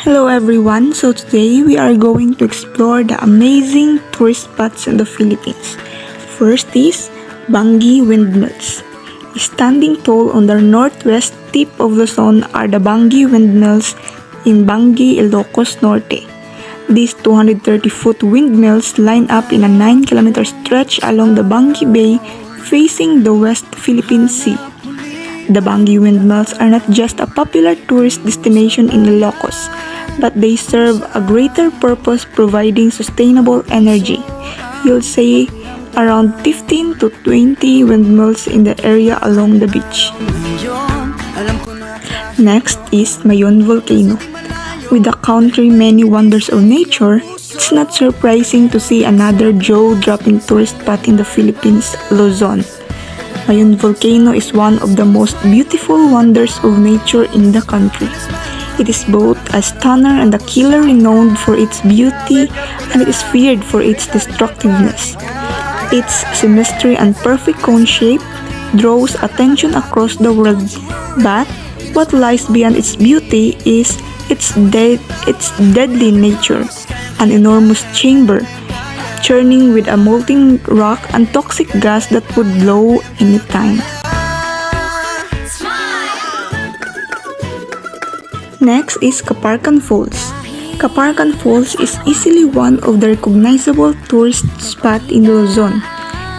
Hello everyone, so today we are going to explore the amazing tourist spots in the Philippines. First is Bangi Windmills. Standing tall on the northwest tip of Luzon are the Bangi Windmills in Bangi, Ilocos Norte. These 230-foot windmills line up in a 9-kilometer stretch along the Bangi Bay facing the West Philippine Sea. The Bangi Windmills are not just a popular tourist destination in Ilocos, but they serve a greater purpose providing sustainable energy. You'll see around 15 to 20 windmills in the area along the beach. Next is Mayon Volcano. With the country many wonders of nature, it's not surprising to see another jaw-dropping tourist spot in the Philippines, Luzon. Mayon Volcano is one of the most beautiful wonders of nature in the country. It is both a stunner and a killer, renowned for its beauty, and it is feared for its destructiveness. Its symmetry and perfect cone shape draws attention across the world, but what lies beyond its beauty is its deadly nature, an enormous chamber churning with a molten rock and toxic gas that would blow anytime. Next is Kaparkan Falls. Kaparkan Falls is easily one of the recognizable tourist spots in Luzon.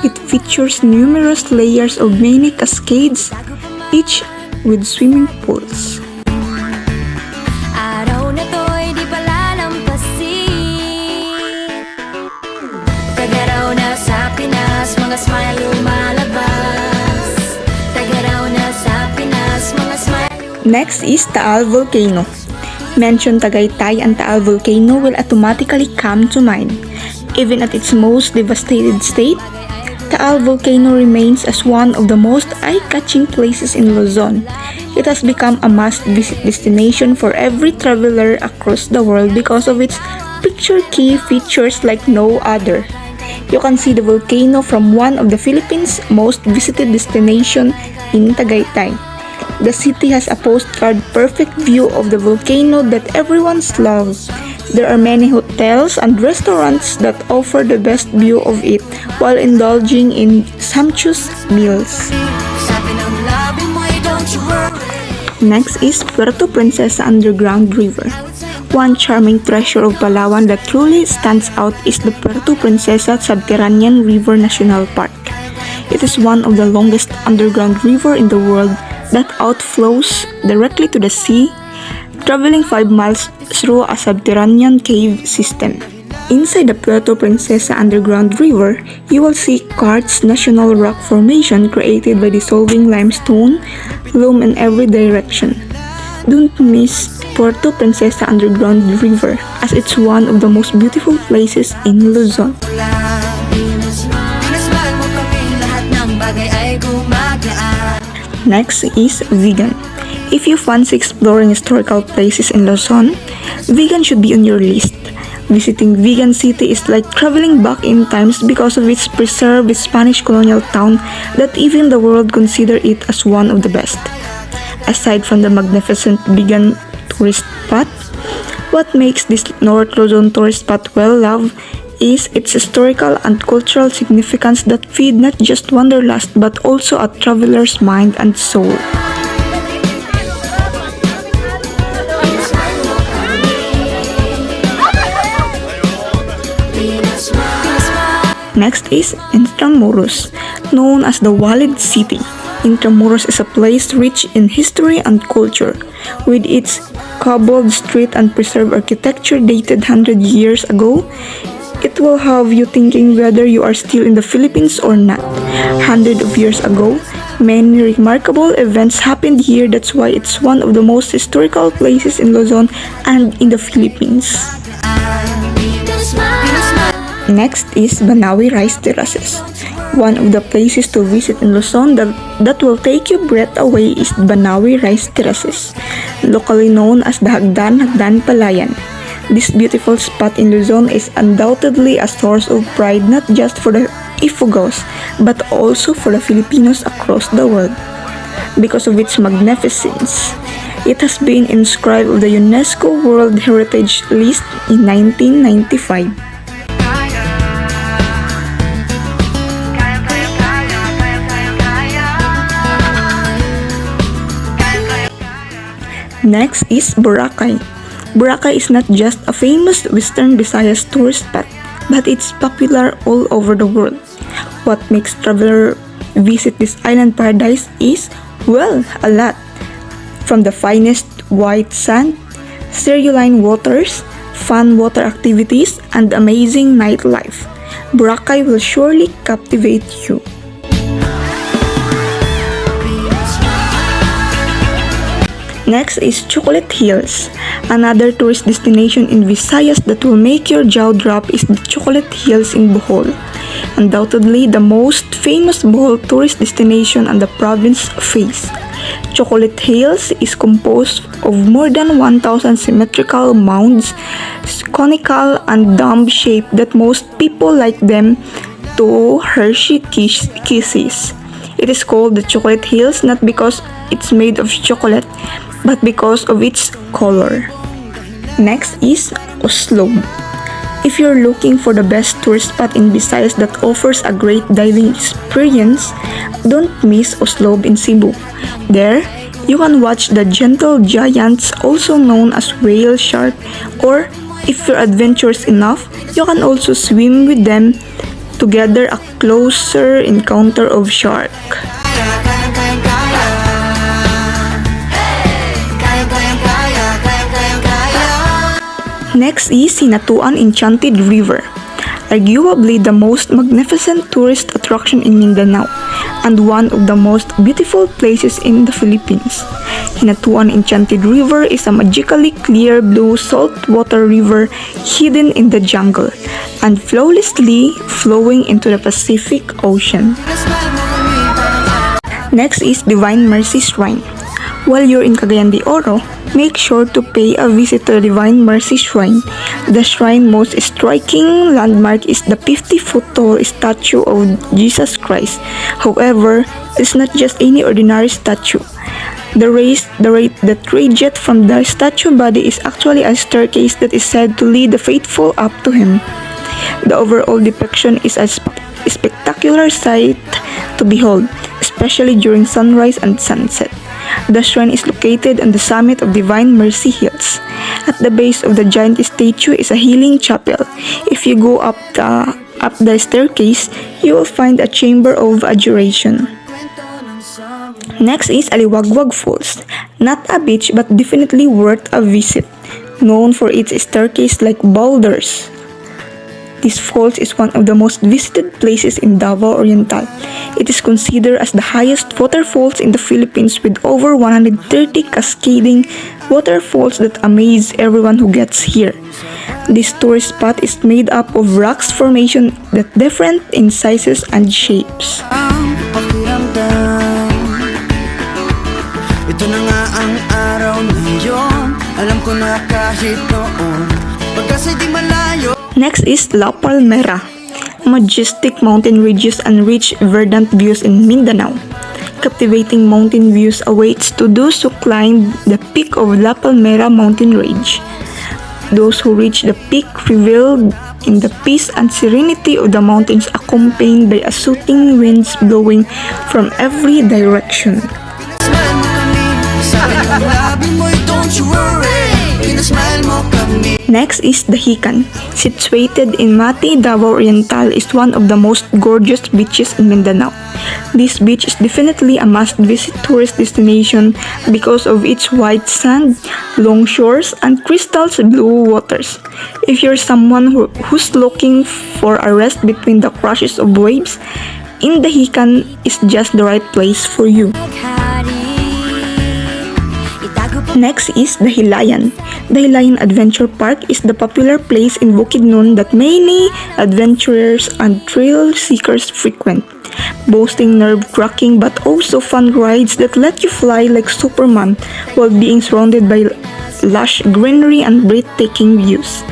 It features numerous layers of many cascades, each with swimming pools. Next is Taal Volcano. Mention Tagaytay and Taal Volcano will automatically come to mind. Even at its most devastated state, Taal Volcano remains as one of the most eye-catching places in Luzon. It has become a must-visit destination for every traveler across the world because of its picture-key features like no other. You can see the volcano from one of the Philippines' most visited destinations in Tagaytay. The city has a postcard perfect view of the volcano that everyone's loves. There are many hotels and restaurants that offer the best view of it while indulging in sumptuous meals. Next is Puerto Princesa Underground River. One charming treasure of Palawan that truly stands out is the Puerto Princesa Subterranean River National Park. It is one of the longest underground river in the world that outflows directly to the sea, traveling 5 miles through a subterranean cave system. Inside the Puerto Princesa Underground River, you will see Karst's National Rock Formation created by dissolving limestone loom in every direction. Don't miss Puerto Princesa Underground River as it's one of the most beautiful places in Luzon. Next is Vigan. If you fancy exploring historical places in Luzon, Vigan should be on your list. Visiting Vigan City is like traveling back in times because of its preserved Spanish colonial town that even the world consider it as one of the best. Aside from the magnificent Vigan tourist spot, what makes this North Luzon tourist spot well loved is its historical and cultural significance that feed not just wanderlust but also a traveler's mind and soul. Next is Intramuros, known as the Walid City. Intramuros is a place rich in history and culture. With its cobbled street and preserved architecture dated 100 years ago, it will have you thinking whether you are still in the Philippines or not. Hundreds of years ago, many remarkable events happened here. That's why it's one of the most historical places in Luzon and in the Philippines. Next is Banawi Rice Terraces. One of the places to visit in Luzon that will take your breath away is Banawi Rice Terraces, locally known as the Hagdan Palayan. This beautiful spot in Luzon is undoubtedly a source of pride not just for the Ifugos but also for the Filipinos across the world. Because of its magnificence, It has been inscribed on the UNESCO World Heritage List in 1995. Next is Boracay. Boracay is not just a famous Western Visayas tourist spot, but it's popular all over the world. What makes travelers visit this island paradise is, well, a lot. From the finest white sand, cerulean waters, fun water activities, and amazing nightlife, Boracay will surely captivate you. Next is Chocolate Hills. Another tourist destination in Visayas that will make your jaw drop is the Chocolate Hills in Bohol. Undoubtedly the most famous Bohol tourist destination on the province face. Chocolate Hills is composed of more than 1,000 symmetrical mounds, conical and dome-shaped that most people like them to Hershey Kisses. It is called the Chocolate Hills not because it's made of chocolate, but because of its color. Next is Oslob. If you're looking for the best tourist spot in Visayas that offers a great diving experience, don't miss Oslob in Cebu. There, you can watch the gentle giants, also known as whale shark, or if you're adventurous enough, you can also swim with them to gather a closer encounter of shark. Next is Hinatuan Enchanted River, arguably the most magnificent tourist attraction in Mindanao and one of the most beautiful places in the Philippines. Hinatuan Enchanted River is a magically clear blue saltwater river hidden in the jungle and flawlessly flowing into the Pacific Ocean. Next is Divine Mercy Shrine. While you're in Cagayan de Oro, make sure to pay a visit to the Divine Mercy Shrine. The shrine's most striking landmark is the 50-foot tall statue of Jesus Christ. However, it's not just any ordinary statue. The radiate from the statue body is actually a staircase that is said to lead the faithful up to him. The overall depiction is a spectacular sight to behold, especially during sunrise and sunset. The shrine is located on the summit of Divine Mercy Hills. At the base of the giant statue is a healing chapel. If you go up the staircase, you will find a chamber of adoration. Next is Aliwagwag Falls. Not a beach but definitely worth a visit. Known for its staircase-like boulders, this falls is one of the most visited places in Davao Oriental. It is considered as the highest waterfalls in the Philippines with over 130 cascading waterfalls that amaze everyone who gets here. This tourist spot is made up of rocks formation that different in sizes and shapes. Ito na nga ang araw na yon. Alam ko na kahit noon pagkasa'y di malayo. Next is La Palmera. Majestic mountain ridges and rich verdant views in Mindanao. Captivating mountain views awaits to those who climb the peak of La Palmera mountain range. Those who reach the peak revel in the peace and serenity of the mountains accompanied by a soothing winds blowing from every direction. Pinasmile mo kami sa kanyang labi mo'y don't you worry. Pinasmile mo kami. Next is the Hican. Situated in Mati, Davao Oriental is one of the most gorgeous beaches in Mindanao. This beach is definitely a must-visit tourist destination because of its white sand, long shores, and crystal blue waters. If you're someone who's looking for a rest between the crashes of waves, in the Hican is just the right place for you. Next is the Hilayan. The Hilayan Adventure Park is the popular place in Bukidnon that many adventurers and thrill seekers frequent, boasting nerve-wracking but also fun rides that let you fly like Superman while being surrounded by lush greenery and breathtaking views.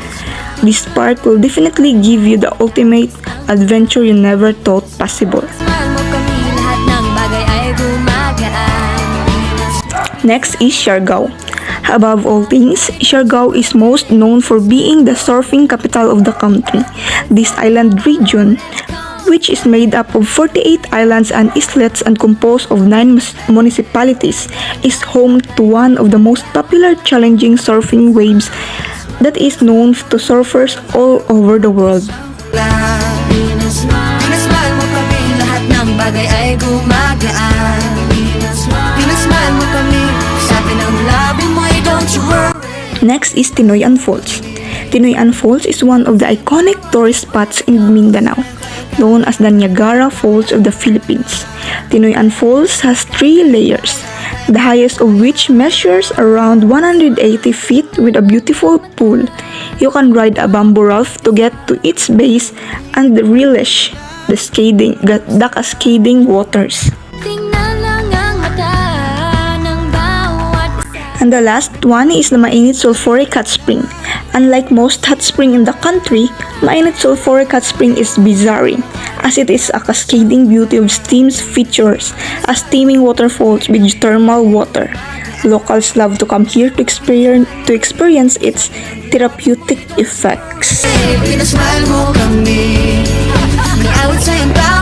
This park will definitely give you the ultimate adventure you never thought possible. Next is Siargao. Above all things, Siargao is most known for being the surfing capital of the country. This island region, which is made up of 48 islands and islets and composed of 9 municipalities, is home to one of the most popular challenging surfing waves that is known to surfers all over the world. Pinasmile mo kami, lahat ng bagay ay gumagaan. Pinasmile mo kami, sabi ng labi mo ay don't you worry. Next is Tinoyan Falls. Tinoyan Falls is one of the iconic tourist spots in Mindanao, known as the Niagara Falls of the Philippines. Tinoyan Falls has 3 layers, the highest of which measures around 180 feet with a beautiful pool. You can ride a bamboo raft to get to its base and relish the cascading waters. And the last one is the Mainit Sulfuric Hot Spring. Unlike most hot spring in the country, Mainit Sulfuric Hot Spring is bizarre, as it is a cascading beauty of steam's features, a steaming waterfalls with thermal water. Locals love to come here to experience its therapeutic effects. Pinasmile mo kami, nag-awit sa'yong tao.